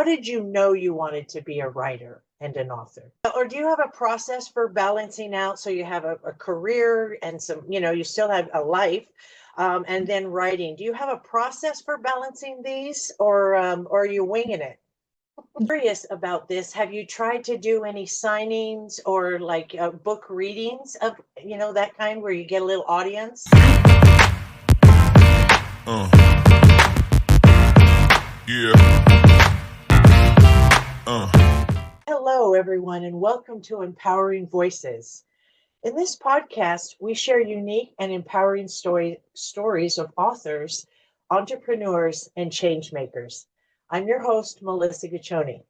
did you know you wanted to be a writer and an author? Or do you have a process for balancing out? So you have a career and some, you still have a life, and then writing. Do you have a process for balancing these, or are you winging it? Curious about this. Have you tried to do any signings or like book readings of, that kind where you get a little audience? Hello, everyone, and welcome to Empowering Voices. In this podcast, we share unique and empowering stories of authors, entrepreneurs, and change makers. I'm your host, Melissa Guccione.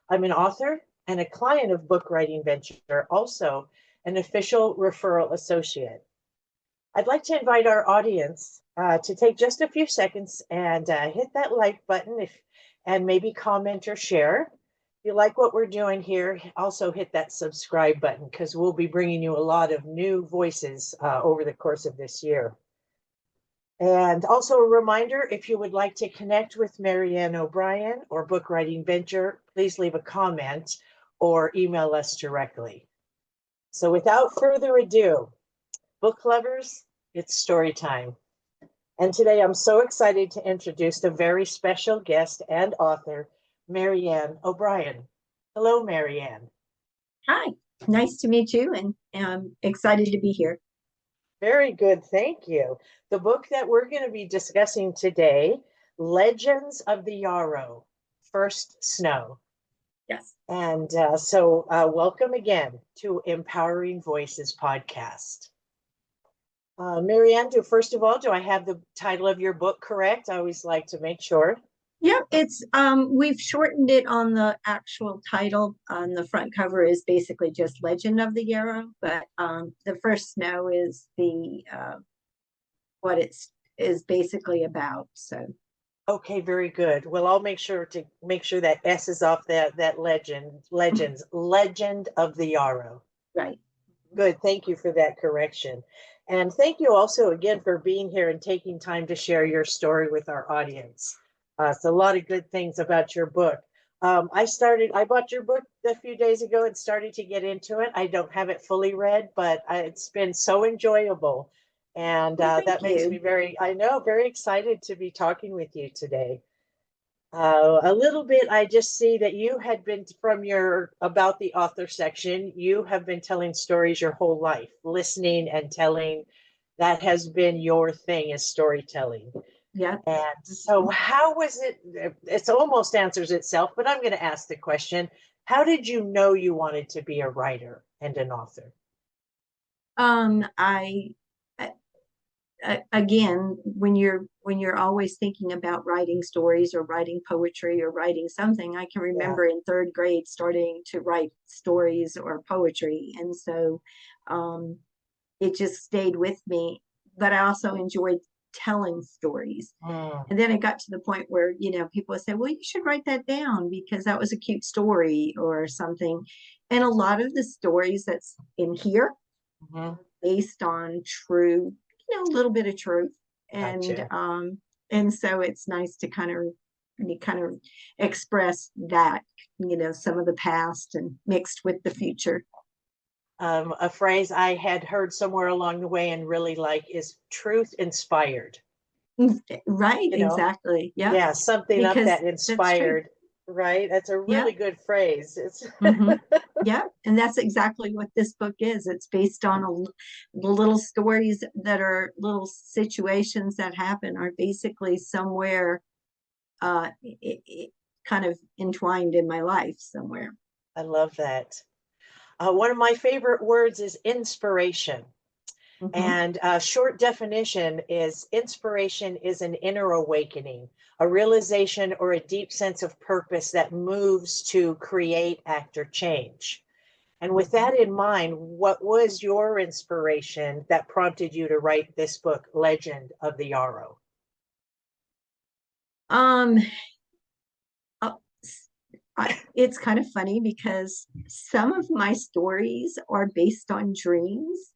I'm an author and a client of BookWritingVenture, also an official referral associate. I'd like to invite our audience to take just a few seconds and hit that like button and maybe comment or share. If you like what we're doing here, also hit that subscribe button because we'll be bringing you a lot of new voices over the course of this year. And also a reminder, if you would like to connect with Marianne O'Brien or BookWritingVenture, please leave a comment or email us directly. So without further ado, book lovers, it's story time. And today I'm so excited to introduce a very special guest and author, Marianne O'Brien. Hello, Marianne. Hi, nice to meet you, and I'm excited to be here. Very good, thank you. The book that we're going to be discussing today, Legends of the Yarrow, First Snow. Yes. And so welcome again to Empowering Voices podcast. Marianne, first of all, do I have the title of your book correct? I always like to make sure. Yep, it's we've shortened it on the actual title. On the front cover is basically just Legend of the Yarrow, but the First Snow is the what it's is basically about. So okay, very good. Well, I'll make sure that S is off that Legend of the Yarrow. Right. Good. Thank you for that correction. And thank you also again for being here and taking time to share your story with our audience. It's a lot of good things about your book. I bought your book a few days ago and started to get into it. I don't have it fully read, but it's been so enjoyable. And that makes me very excited to be talking with you today. A little bit, I just see that you had been from your About the Author section, you have been telling stories your whole life, listening and telling. That has been your thing, is storytelling. Yeah. And so how was it? It almost answers itself, but I'm going to ask the question, how did you know you wanted to be a writer and an author? Again, when you're always thinking about writing stories or writing poetry or writing something, I can remember in third grade starting to write stories or poetry, and so it just stayed with me. But I also enjoyed telling stories. And then it got to the point where people would say, well, you should write that down because that was a cute story or something. And a lot of the stories that's in here based on true, a little bit of truth. And gotcha. And so it's nice to kind of express that, some of the past and mixed with the future. A phrase I had heard somewhere along the way and really like is truth inspired. Right, exactly. Yeah. Yeah, something because up that inspired. Right? That's a really good phrase. It's Yeah, and that's exactly what this book is. It's based on the little stories that are little situations that happen are basically somewhere it kind of entwined in my life somewhere. I love that. One of my favorite words is inspiration. And a short definition is inspiration is an inner awakening, a realization or a deep sense of purpose that moves to create, act, or change. And with that in mind, what was your inspiration that prompted you to write this book, Legend of the Yarrow? It's kind of funny because some of my stories are based on dreams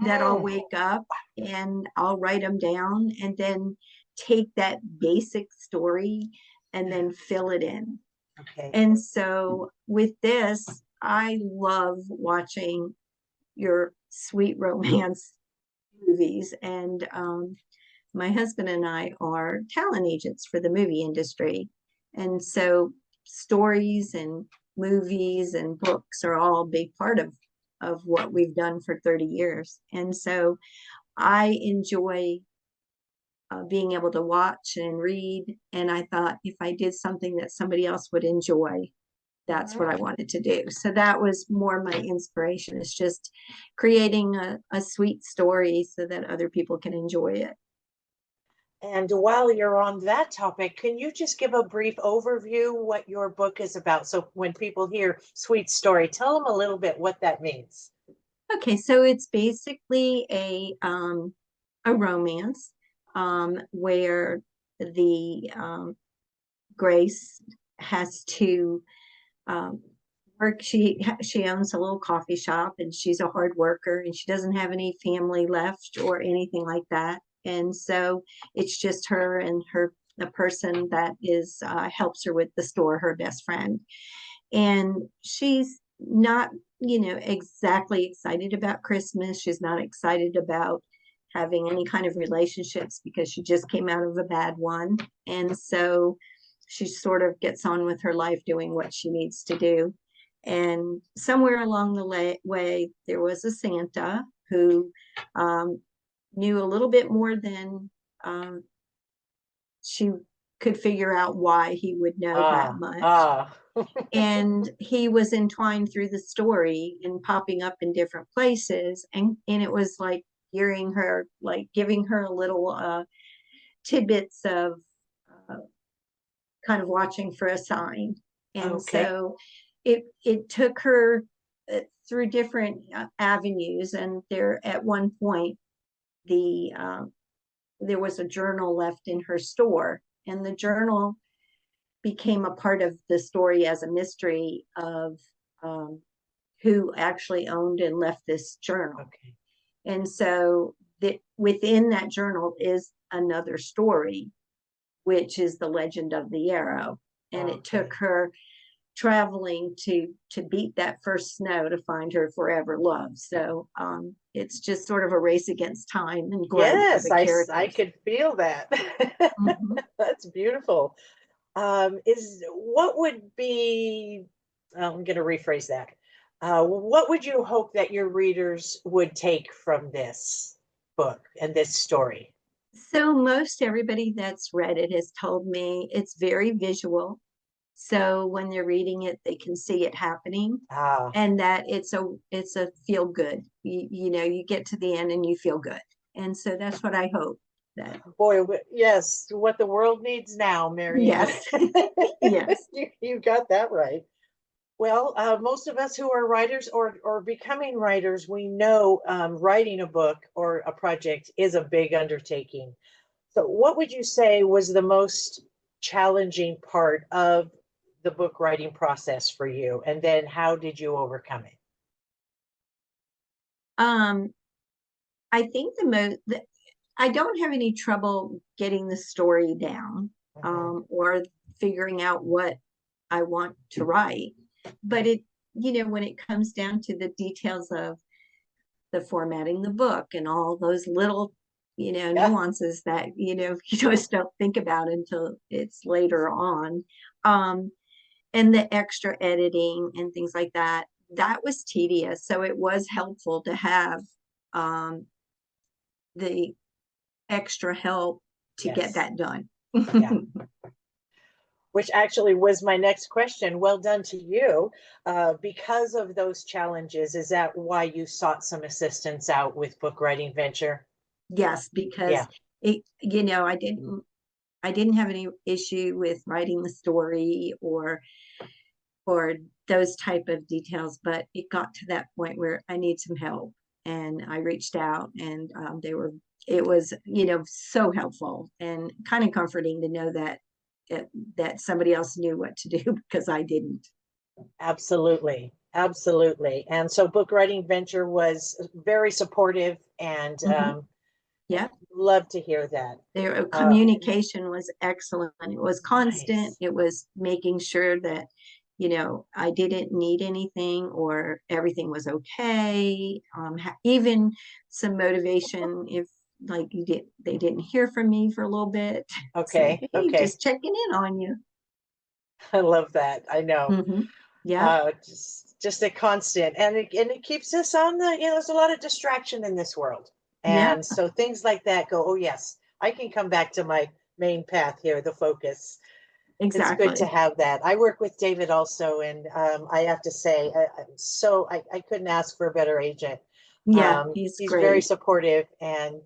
that I'll wake up and I'll write them down and then take that basic story and then fill it in. Okay. And so with this, I love watching your sweet romance movies. And my husband and I are talent agents for the movie industry. And so stories and movies and books are all a big part of what we've done for 30 years. And so I enjoy being able to watch and read. And I thought if I did something that somebody else would enjoy, that's what I wanted to do. So that was more my inspiration. It's just creating a sweet story so that other people can enjoy it. And while you're on that topic, can you just give a brief overview what your book is about? So when people hear sweet story, tell them a little bit what that means. Okay, so it's basically a romance where the Grace has to work. She owns a little coffee shop, and she's a hard worker, and she doesn't have any family left or anything like that. And so it's just her and the person that is helps her with the store, her best friend. And she's not, exactly excited about Christmas. She's not excited about having any kind of relationships because she just came out of a bad one. And so she sort of gets on with her life doing what she needs to do. And somewhere along the way, there was a Santa who knew a little bit more than she could figure out why he would know that much. And he was entwined through the story and popping up in different places. And it was like hearing her, like giving her a little tidbits of kind of watching for a sign. And so it took her through different avenues. And there, at one point, there was a journal left in her store, and the journal became a part of the story as a mystery of who actually owned and left this journal. Okay. And so within that journal is another story, which is the legend of the Yarrow. And it took her traveling to beat that first snow to find her forever love. So it's just sort of a race against time and growth. Yes, I could feel that. Mm-hmm. That's beautiful. What would be, I'm going to rephrase that. What would you hope that your readers would take from this book and this story? So most everybody that's read it has told me it's very visual. So when they're reading it, they can see it happening, and that it's a feel good. You get to the end and you feel good. And so that's what I hope. That boy, yes, what the world needs now, Mary. Yes. Yes. You got that right. Well, most of us who are writers or becoming writers, we know writing a book or a project is a big undertaking. So what would you say was the most challenging part of the book writing process for you? And then how did you overcome it? I think I don't have any trouble getting the story down or figuring out what I want to write. But when it comes down to the details of the formatting the book and all those little, nuances that, you just don't think about until it's later on. And the extra editing and things like that, that was tedious. So it was helpful to have the extra help to get that done. Yeah. Which actually was my next question. Well done to you. Because of those challenges, is that why you sought some assistance out with BookWritingVenture? Yes, because I didn't have any issue with writing the story or those type of details, but it got to that point where I need some help, and I reached out, and it was so helpful and kind of comforting to know that somebody else knew what to do because I didn't. Absolutely. And so BookWritingVenture was very supportive and Yeah. Love to hear that. Their Uh, communication was excellent. It was constant. nice. It was making sure that, I didn't need anything or everything was okay. Even some motivation if like they didn't hear from me for a little bit. Say, Okay. hey, Okay. just checking in on you. I love that. I know. Yeah. Just a constant, and it keeps us on the. There's a lot of distraction in this world, Yeah. and so things like that go. Oh yes, I can come back to my main path here, the focus. It's good to Exactly. have that. I work with David also, and I have to say, I couldn't ask for a better agent. Yeah, he's He's very great. supportive, and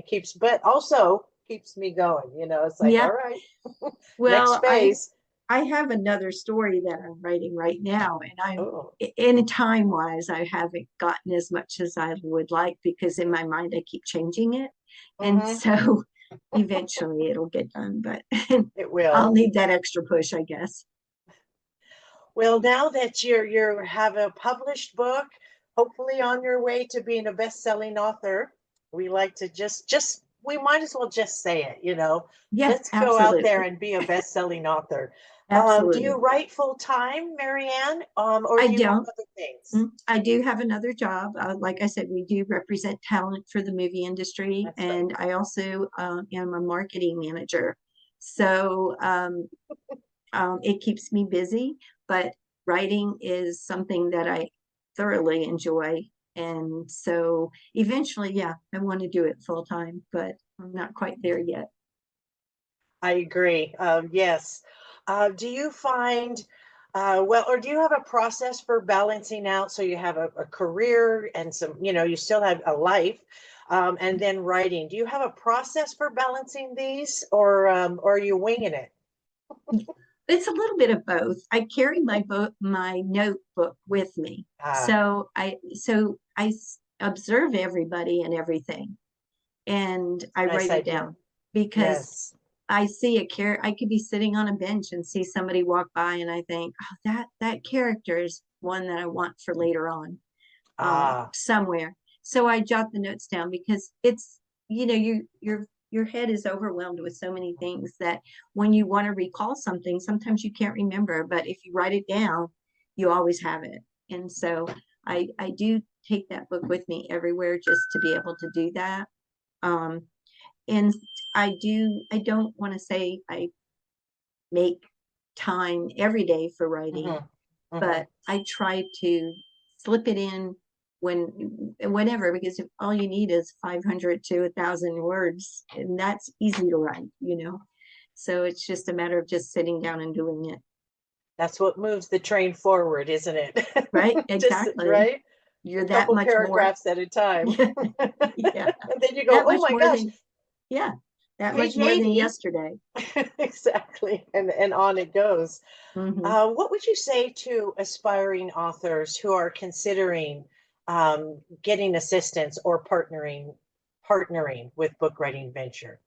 keeps, but also keeps me going. It's like, all Yeah. right, next Well, phase. I have another story that I'm writing right now, and I'm Oh, in time wise, I haven't gotten as much as I would like because in my mind I keep changing it. And hmm, so eventually it'll get done, but it I'll will. need that extra push, I guess. Well, now that you have a published book, hopefully on your way to being a best-selling author, we like to just we might as well just say it. Yeah, Let's go out there absolutely. and be a best-selling author. Do you Absolutely. write full time, Marianne, or I do you have don't. other things? I do have another job. Like I said, we do represent talent for the movie industry, That's right. and I also am a marketing manager. So it keeps me busy, but writing is something that I thoroughly enjoy. And so eventually, yeah, I want to do it full time, but I'm not quite there yet. I agree. Yes. Do you find, or do you have a process for balancing out so you have a career and you still have a life, and then writing? Do you have a process for balancing these, or are you winging it? It's a little bit of both. I carry my notebook with me. Ah, So I observe everybody and everything and I nice write it idea. down because Yes. I see I could be sitting on a bench and see somebody walk by and I think, oh, that character is one that I want for later on, Ah, somewhere. So I jot the notes down because it's, your head is overwhelmed with so many things that when you want to recall something, sometimes you can't remember, but if you write it down, you always have it. And so I do take that book with me everywhere just to be able to do that. Um, and I don't want to say I make time every day for writing, hmm, hmm. but I try to slip it in whenever, because if all you need is 500 to 1,000 words, and that's easy to write. So it's just a matter of just sitting down and doing it. That's what moves the train forward, isn't it? Right? Just Exactly. right, a You're that couple much more. paragraphs at a time. Yeah. And then you go, That oh much my more gosh, than, yeah, that page much more than 80. yesterday. Exactly. And on it goes. Hmm. What would you say to aspiring authors who are considering getting assistance or partnering with Book Writing Venture?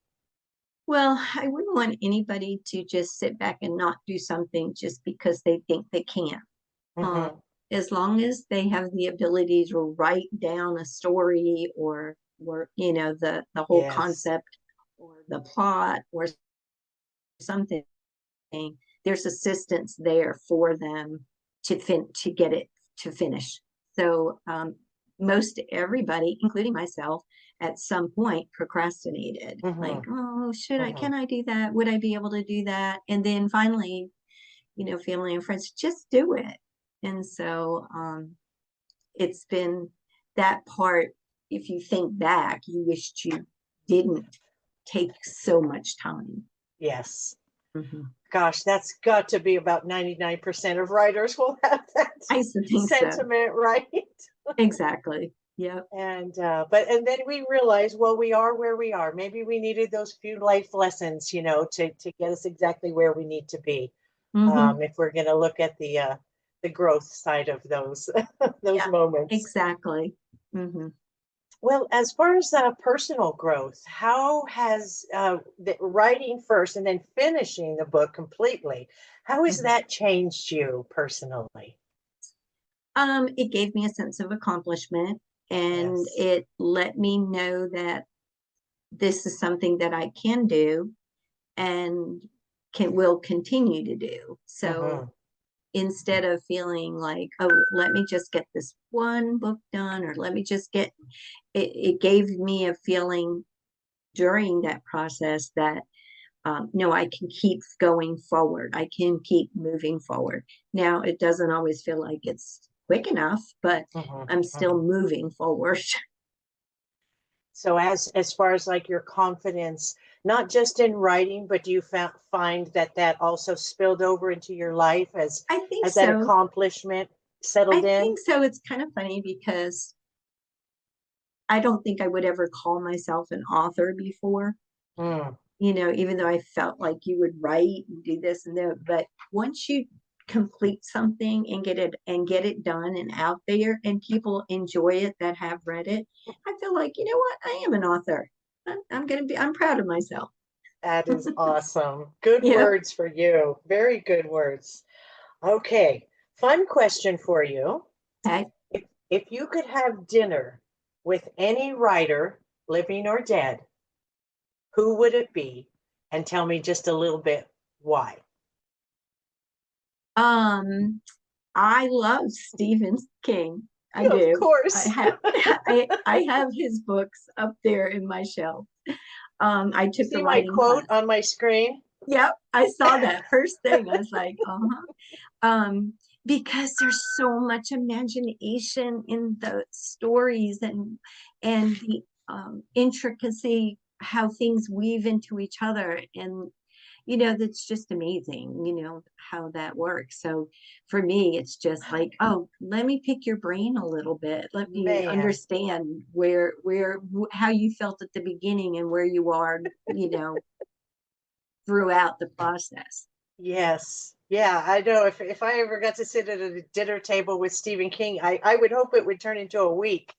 Well, I wouldn't want anybody to just sit back and not do something just because they think they can. Um, Hmm. as long as they have the ability to write down a story or the whole Yes. concept or the plot or something, there's assistance there for them to get it to finish. So most everybody, including myself, at some point procrastinated. Like, Hmm. oh, should I? Hmm. Can I do that? Would I be able to do that? And then finally, family and friends, just do it. And so it's been that part. If you think back, you wished you didn't take so much time. Yes. Mhm. Gosh, that's got to be about 99% of writers will have that I used to think so. sentiment, right? Exactly. Yep. And then we realize, well, we are where we are. Maybe we needed those few life lessons, to get us exactly where we need to be. Hmm. If we're going to look at the growth side of those those Yeah, moments. exactly. Hmm. Well, as far as personal growth, how has the writing first and then finishing the book completely, how has Hmm. that changed you personally? It gave me a sense of accomplishment and Yes. it let me know that this is something that I can do and will continue to do. So instead of feeling like, oh, let me just get this one book done, or let me just get it gave me a feeling during that process that no, I can keep going forward. I can keep moving forward. Now, it doesn't always feel like it's quick enough, but I'm still moving forward. So as far as like your confidence, not just in writing, but do you find that also spilled over into your life I think as that so. accomplishment I settled in? think so. It's kind of funny because I don't think I would ever call myself an author before. Mm. Even though I felt like you would write and do this and that, but once you complete something and get it done and out there and people enjoy it that have read it, I feel like, you know what, I am an author. I'm proud of myself. That is awesome. Good Yeah. words for you. Very good words. Okay. Fun question for you. Okay. If you could have dinner with any writer, living or dead, who would it be? And tell me just a little bit why. I love Stephen King. I Of do. I course. have I have his books up there in my shelf. I You took a see my writing quote class. on my screen? Yep, I saw that first thing. I was like, uh-huh. Because there's so much imagination in the stories and the intricacy, how things weave into each other. And that's just amazing, how that works. So for me, it's just like, oh, let me pick your brain a little bit. Let me Man, understand how you felt at the beginning and where you are, throughout the process. yes. Yeah, I know. If I ever got to sit at a dinner table with Stephen King, I would hope it would turn into a week.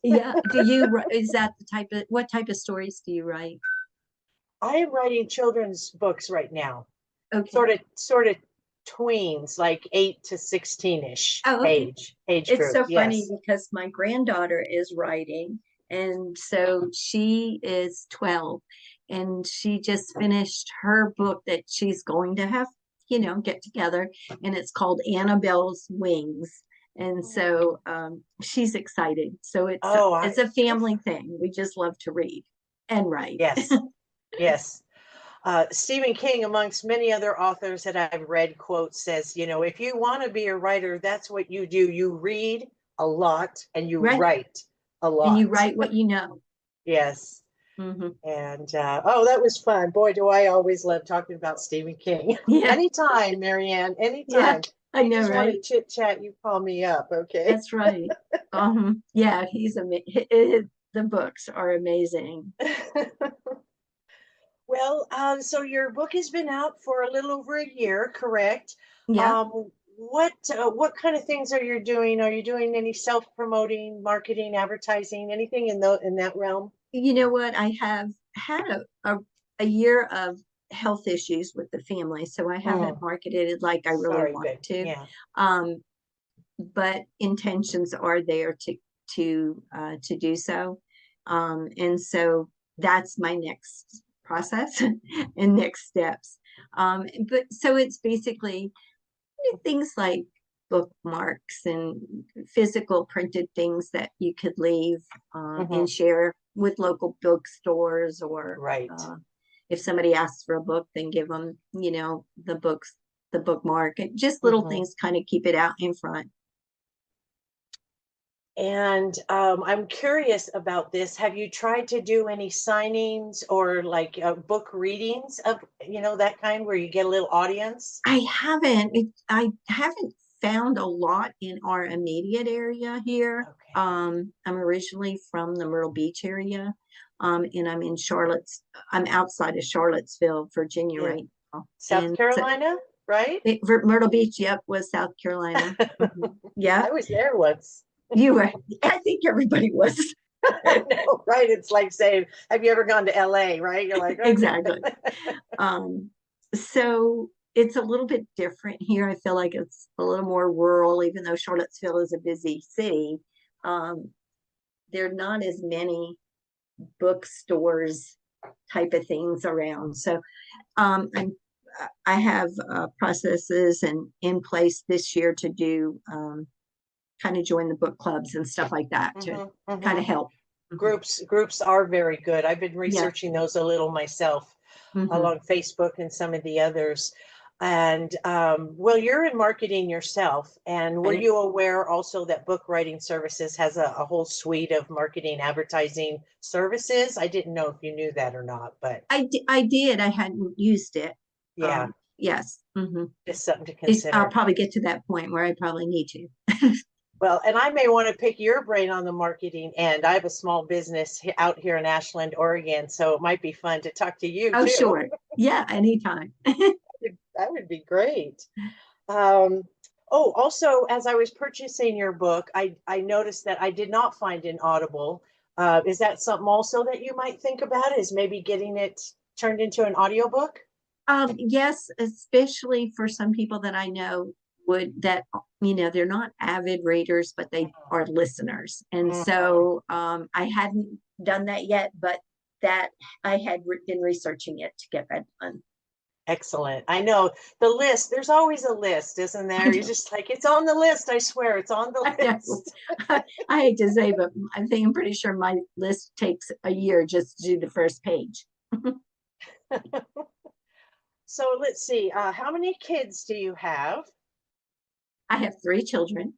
Yeah. Is that what type of stories do you write? I am writing children's books right now. Okay. Sort of tweens, like 8 to 16-ish Oh, okay. age It's group. so funny Yes. because my granddaughter is writing, and so she is 12, and she just finished her book that she's going to have, get together, and it's called Annabelle's Wings. And so she's excited. So Oh, it's a family thing. We just love to read and write. yes. Yes. Stephen King, amongst many other authors that I've read, quote says, if you want to be a writer, that's what you do. You read a lot and you Right. write a And you lot. write what you know. Yes. Hmm. And oh, that was fun. Boy, do I always love talking about Stephen King. Yeah. Anytime, Marianne, Yeah. anytime. I You know, just want right? to chit chat, you call me up, okay? That's right. Yeah, the books are amazing. Well, so your book has been out for a little over a year, correct? Yeah. What kind of things are you doing? Are you doing any self-promoting, marketing, advertising, anything in that realm? You know what? I have had a year of health issues with the family, so I haven't Mm, marketed it like I really sorry, want babe. to. Yeah. Um, but intentions are there to do so. And so that's my next process and next steps. But so it's basically things like bookmarks and physical printed things that you could leave Hmm. and share with local bookstores, or Right. if somebody asks for a book, then give them, the bookmark, and just little Hmm. things kind of keep it out in front. And I'm curious about this. Have you tried to do any signings or like book readings of, that kind where you get a little audience? I haven't found a lot in our immediate area here. Okay. I'm originally from the Myrtle Beach area, and I'm outside of Charlottesville, Virginia In right now. South And so Carolina, right? Myrtle Beach, yep, was South Carolina. Mhm. Yeah, I was there once. you were. I think everybody was. I know, right? It's like saying, have you ever gone to LA, right? You're like, okay. Exactly. Um, so it's a little bit different here. I feel like it's a little more rural, even though Charlottesville is a busy city. Um, there are not as many bookstores type of things around. So I have processes and in place this year to do kind of join the book clubs and stuff like that to kind of help. Groups are very good. I've been Yeah. researching those a little myself Mhm. along Facebook and some of the others. And well, you're in marketing yourself. And were Right. you aware also that Book Writing Services has a whole suite of marketing advertising services? I didn't know if you knew that or not, but I did. I hadn't used it. yeah, Yes. just something to consider. I'll probably get to that point where I probably need to. Well, and I may want to pick your brain on the marketing end. I have a small business out here in Ashland, Oregon, so it might be fun to talk to you Oh, too. sure. Yeah, anytime. That would be great. Um, oh, also, as I was purchasing your book, I noticed that I did not find an Audible. Is that something also that you might think about? Is maybe getting it turned into an audiobook? Yes, especially for some people that I know that they're not avid readers, but they are listeners. And so I hadn't done that yet, but that I had been researching it to get that done. Excellent. I know the list, there's always a list, isn't there? You're just like, it's on the list. I swear it's on the list. I hate to say, but I'm pretty sure my list takes a year just to do the first page. So let's see. How many kids do you have? I have 3 children.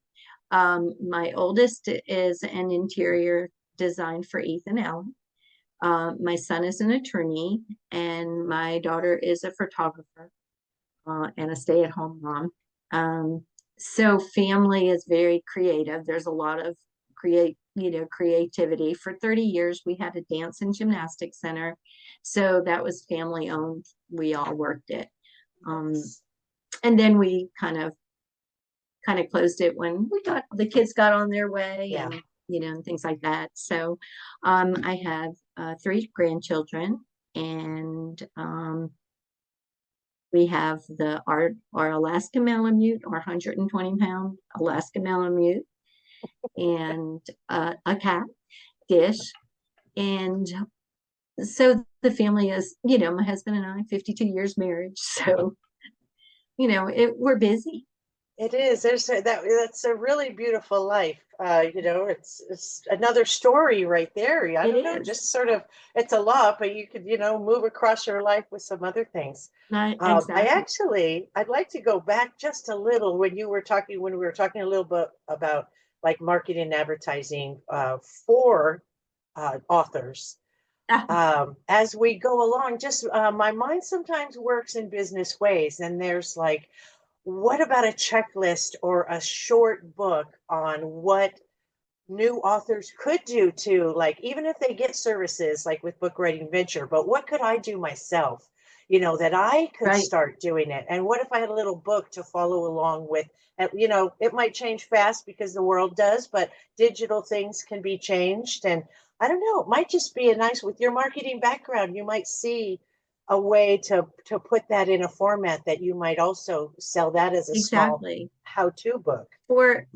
My oldest is an interior design for Ethan Allen. My son is an attorney, and my daughter is a photographer and a stay-at-home mom. So family is very creative. There's a lot of creativity. For 30 years, we had a dance and gymnastics center, so that was family owned. We all worked it, and then we kind of closed it when the kids got on their way. Yeah. And things like that. So I have 3 grandchildren, and we have our Alaska Malamute, our 120-pound Alaska Malamute, and a cat, Dish. And so the family is, my husband and I, 52 years marriage. So, we're busy. It is. That's a really beautiful life. It's another story right there. I don't know, just sort of, it's a lot, but you could, move across your life with some other things. Exactly. I'd like to go back just a little when we were talking a little bit about like marketing and advertising for authors. As we go along, just my mind sometimes works in business ways, and there's like, what about a checklist or a short book on what new authors could do to, like, even if they get services like with Book Writing Venture, but what could I do myself, that I could start doing it? And what if I had a little book to follow along with? It might change fast because the world does, but digital things can be changed. And I don't know, it might just be with your marketing background, you might see a way to put that in a format that you might also sell that as a small how-to book. For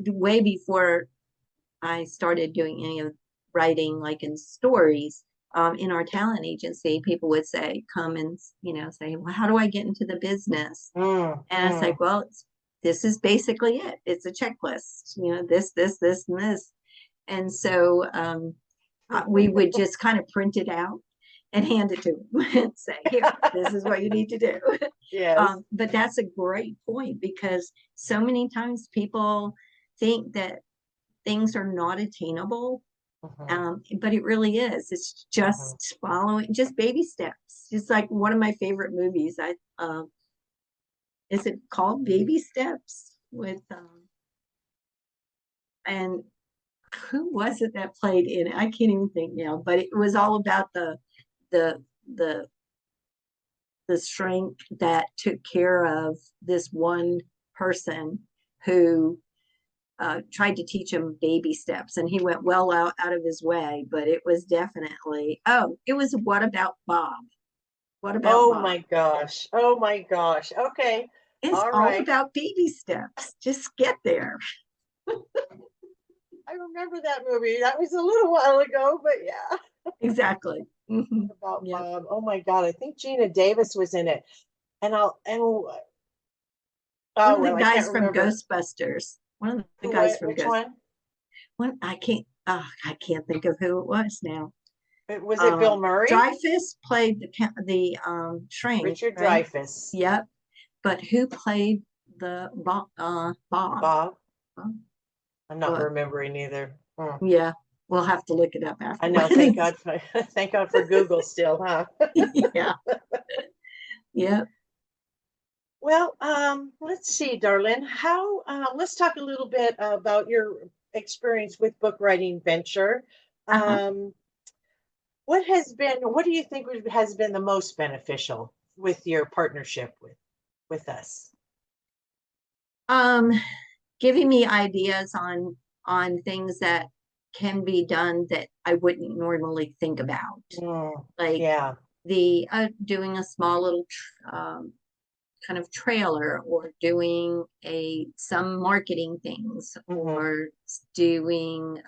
way before I started doing any of writing, like in stories, in our talent agency, people would come and say, well, how do I get into the business? And it's like, well, this is basically it. It's a checklist, this, and this. And so we would just kind of print it out and hand it to them and say, here, this is what you need to do. Yes. But that's a great point, because so many times people think that things are not attainable. But it really is. It's just following, just baby steps. It's like one of my favorite movies. Is it called Baby Steps? With and who was it that played in it? I can't even think now. But it was all about the the shrink that took care of this one person who tried to teach him baby steps, and he went well out of his way. But it was definitely, it was What About Bob? What About Oh Bob? my gosh. Oh my gosh. Okay. It's all about baby steps. Just get there. I remember that movie. That was a little while ago, but yeah. Exactly. about Yep. Bob. Oh my God, I think Gina Davis was in it. And One oh of the well, I can't guys from remember Ghostbusters. One of the who, guys what, from which Ghost. one. One I can't think of who it was now. Was it Bill Murray? Dreyfus played the shrink, Richard right? Dreyfuss. Yep. But who played the Bob? Bob. I'm not But remembering either. yeah, we'll have to look it up I know. afterwards. Thank God for thank God for Google still, huh? Yeah. Yeah. Well, let's see, darling. How? Let's talk a little bit about your experience with Book Writing Venture. Uh-huh. Um, what do you think has been the most beneficial with your partnership with us? Um, Giving me ideas on things that can be done that I wouldn't normally think about, like Yeah. the doing a small little kind of trailer, or doing a some marketing things, Hmm. or doing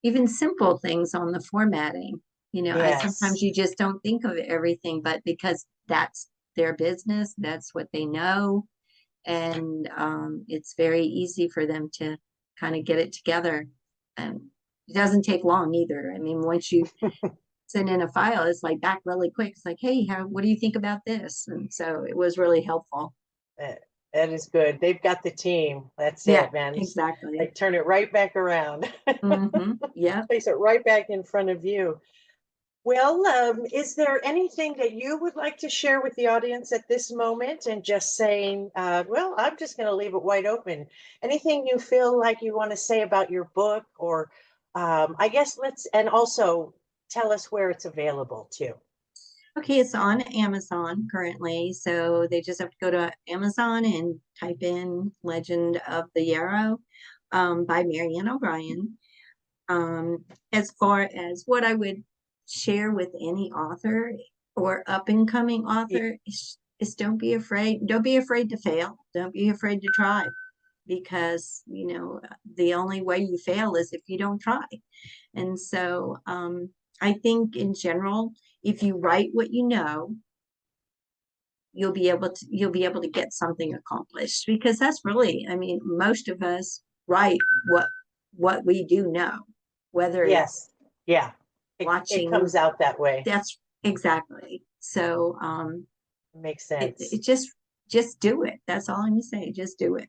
even simple things on the formatting. I sometimes Yes. you just don't think of everything, but because that's their business, that's what they know, and it's very easy for them to kind of get it together. And it doesn't take long either. I mean, once you send in a file, it's like back really quick. It's like, hey, what do you think about this? And so it was really helpful. That, that is good. They've got the team. That's Yeah, it, man. Just, exactly. like turn it right back around. Yeah. Place it right back in front of you. Well, is there anything that you would like to share with the audience at this moment? And just saying, well, I'm just going to leave it wide open. Anything you feel like you want to say about your book, or I guess and also tell us where it's available too. Okay, it's on Amazon currently. So they just have to go to Amazon and type in Legend of the Yarrow by Marianne O'Brien. As far as what I would share with any author or up and coming Yeah. author is don't be afraid. Don't be afraid to fail. Don't be afraid to try, because the only way you fail is if you don't try. And so I think in general, if you write what you know, you'll be able to get something accomplished, because that's really, I mean, most of us write what we do know, whether it's Yes. Yeah. It watching. comes out that way. That's exactly. So Makes it, sense. it just do it. That's all I'm gonna say. Just do it.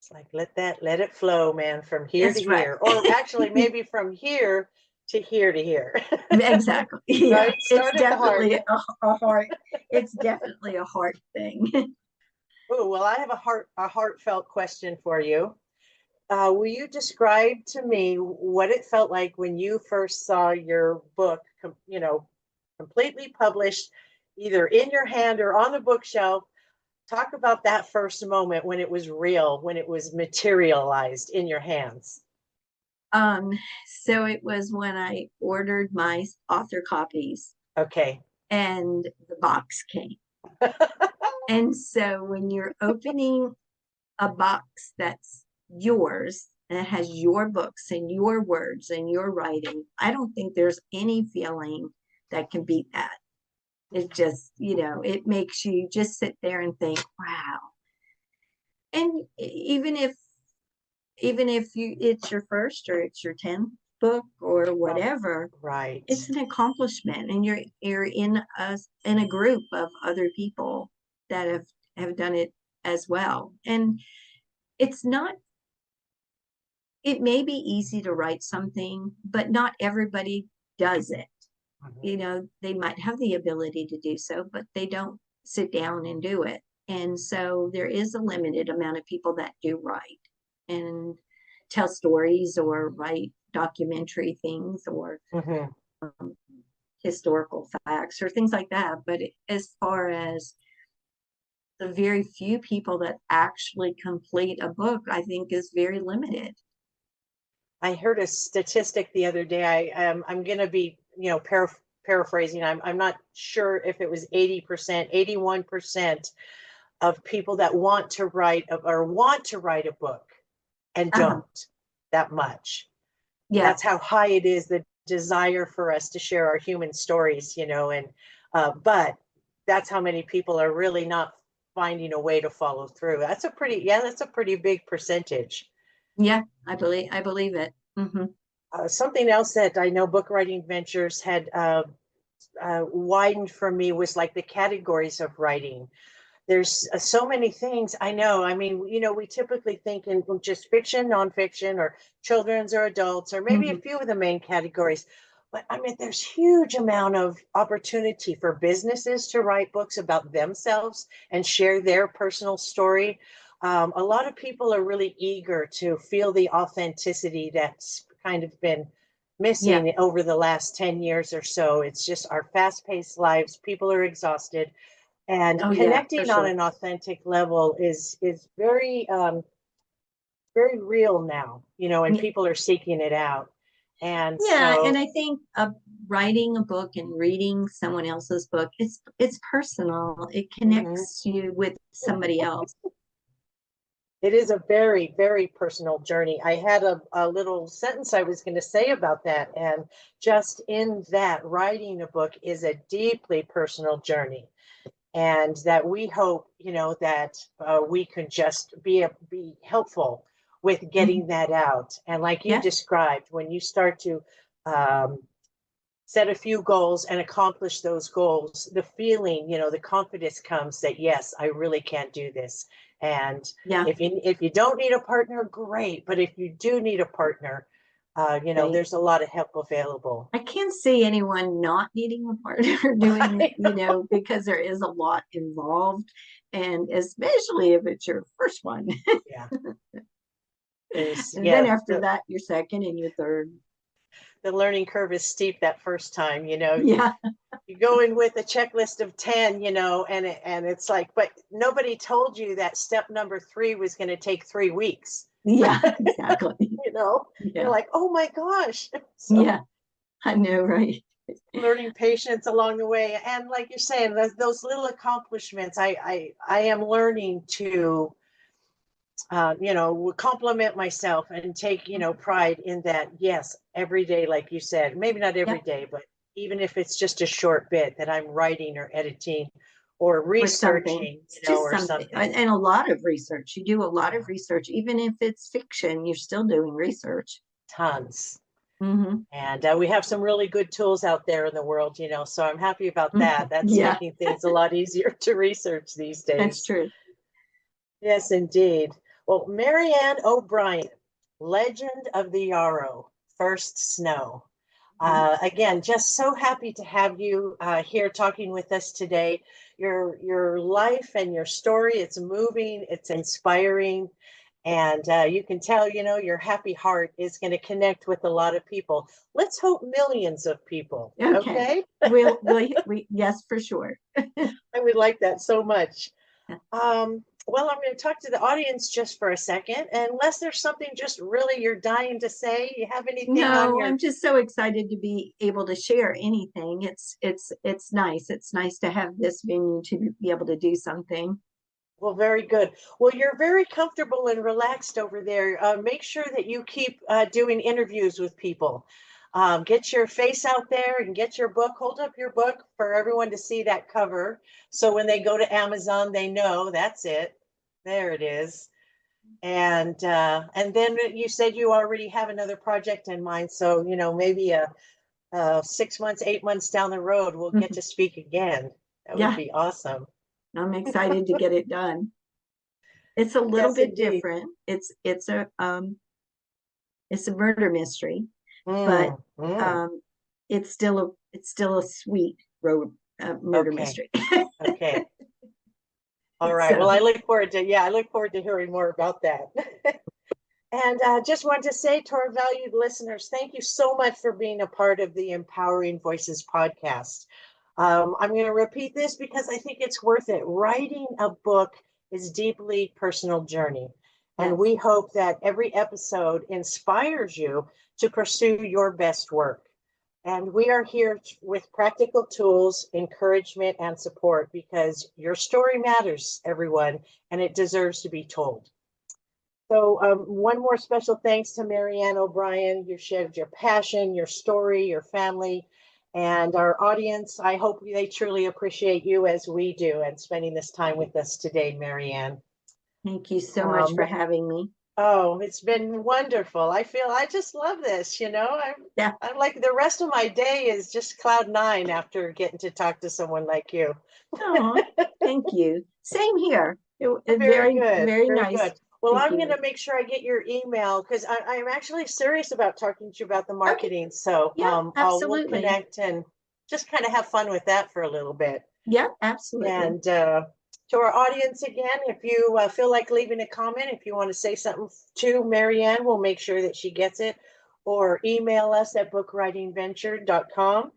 It's like let it flow, man, from here to That's right. here, or actually maybe from here to here to here. Exactly. Yeah, Right? it's Start at the heart. definitely a heart. It's definitely a heart thing. Oh, well, I have a heartfelt question for you. Will you describe to me what it felt like when you first saw your book, completely published, either in your hand or on the bookshelf? Talk about that first moment when it was real, when it was materialized in your hands. Um, so it was when I ordered my author copies Okay. and the box came. And so when you're opening a box that's yours and it has your books and your words and your writing, I don't think there's any feeling that can beat that. It just, it makes you just sit there and think, wow. And even if it's your first or it's your 10th book or whatever, Right. it's an accomplishment, and you're in a group of other people that have done it as well. And it's not it may be easy to write something, but not everybody does it. They might have the ability to do so, but they don't sit down and do it. And so there is a limited amount of people that do write and tell stories or write documentary things or Mm-hmm. historical facts or things like that. But as far as the very few people that actually complete a book, I think is very limited. I heard a statistic the other day. I'm going to be, paraphrasing. I'm not sure if it was 80%, 81% of people that want to write a book and Uh-huh. don't that much. Yeah. That's how high it is, the desire for us to share our human stories, and but that's how many people are really not finding a way to follow through. That's a pretty big percentage. Yeah, I believe it. Hmm. Something else that I know Book Writing Ventures had widened for me was like the categories of writing. There's so many things. I know. I mean, we typically think in just fiction, nonfiction, or children's or adults, or maybe a Hmm. few of the main categories. But I mean, there's huge amount of opportunity for businesses to write books about themselves and share their personal story. A lot of people are really eager to feel the authenticity that's kind of been Yeah. missing over the last 10 years or so. It's just our fast-paced lives. People are exhausted, and Oh yeah, for connecting on sure. an authentic level is very real now, and Yeah, people are seeking it out. And yeah, so and I think writing a book and reading someone else's book, it's personal. It mhm. connects you with somebody else. It is a very, very personal journey. I had a little sentence I was going to say about that. And just in that, writing a book is a deeply personal journey. And that we hope, that we can just be helpful with Mhm. getting that out. And like you Yeah, described, when you start to um, set a few goals and accomplish those goals, the feeling, the confidence comes that yes, I really can't do this. And yeah, if you don't need a partner, great. But if you do need a partner, right. there's a lot of help available. I can't see anyone not needing a partner doing, because there is a lot involved, and especially if it's your first one. Yeah, there's And then yeah. after that, your second and your third. The learning curve is steep that first time. Yeah, You go in with a checklist of 10, and it's like, but nobody told you that step number 3 was going to take 3 weeks. yeah, exactly. you know you're Yeah, like, oh my gosh. So yeah, I know, right? learning patience along the way, and like you're saying, those little accomplishments, I am learning to compliment myself and take, pride in that. Yes, every day, like you said, maybe not every Yeah, day, but even if it's just a short bit that I'm writing or editing or or something. researching, It's just or something. something. And a lot of research. You do a lot of Yeah, research, even if it's fiction, you're still doing research. tons. Hmm. And we have some really good tools out there in the world, so I'm happy about that. That's Yeah, making things a lot easier to research these that's days. true. Yes, indeed. Well, Marianne O'Brien, Legend of the Yarrow, First Snow. Yeah. Again, just so happy to have you here talking with us today. Your life and your story, it's moving, it's inspiring, and you can tell, your happy heart is going to connect with a lot of people. Let's hope millions of people. Okay. Okay, Yes, for sure. I would like that so much. Well, I'm going to talk to the audience just for a second, unless there's something just really you're dying to say. You have anything on No, your I'm just so excited to be able to share anything. It's nice. It's nice to have this venue to be able to do something. Well, very good. Well, you're very comfortable and relaxed over there. Make sure that you keep doing interviews with people. Get your face out there and get your book. Hold up your book for everyone to see that cover. So when they go to Amazon, they know that's it. There it is. And then you said you already have another project in mind. So maybe 6 months, 8 months down the road, we'll get Mhm. to speak again. That would Yeah, be awesome. I'm excited to get it done. It's a little Yes, bit indeed. different. It's a murder mystery, but Mm, mm. um, it's still a sweet murder Okay. mystery. Okay. All right. Well, So I look forward to hearing more about that. And just want to say to our valued listeners, thank you so much for being a part of the Empowering Voices podcast. I'm going to repeat this because I think it's worth it. Writing a book is deeply personal journey. And yes, we hope that every episode inspires you to pursue your best work. And we are here with practical tools, encouragement, and support because your story matters, everyone, and it deserves to be told. So one more special thanks to Marianne O'Brien. You shared your passion, your story, your family, and our audience. I hope they truly appreciate you as we do and spending this time with us today, Marianne. Thank you so much for having me. Oh, it's been wonderful. I just love this, Yeah. I'm like the rest of my day is just cloud nine after getting to talk to someone like you. Oh, thank you. Same here. Very Very, good. very Very nice good. Well, I'm going speaking with to make sure I get your email because I'm actually serious about talking to you about the you. Okay. marketing. So Yeah, we'll absolutely. connect and just kind of have fun with that for a little bit. Yeah, absolutely. And to our audience again, if you feel like leaving a comment, if you want to say something to Marianne, we'll make sure that she gets it. Or email us at BookWritingVenture.com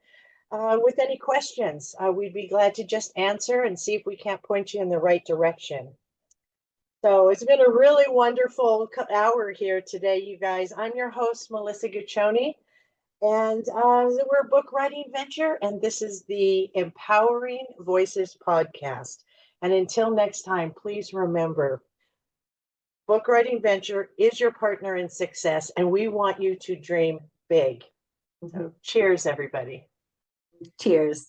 with any questions. We'd be glad to just answer and see if we can't point you in the right direction. So it's been a really wonderful hour here today, you guys. I'm your host, Melissa Guccione, and we're Book Writing Venture, and this is the Empowering Voices podcast. And until next time, please remember, Book Writing Venture is your partner in success, and we want you to dream big. So cheers, everybody. Cheers.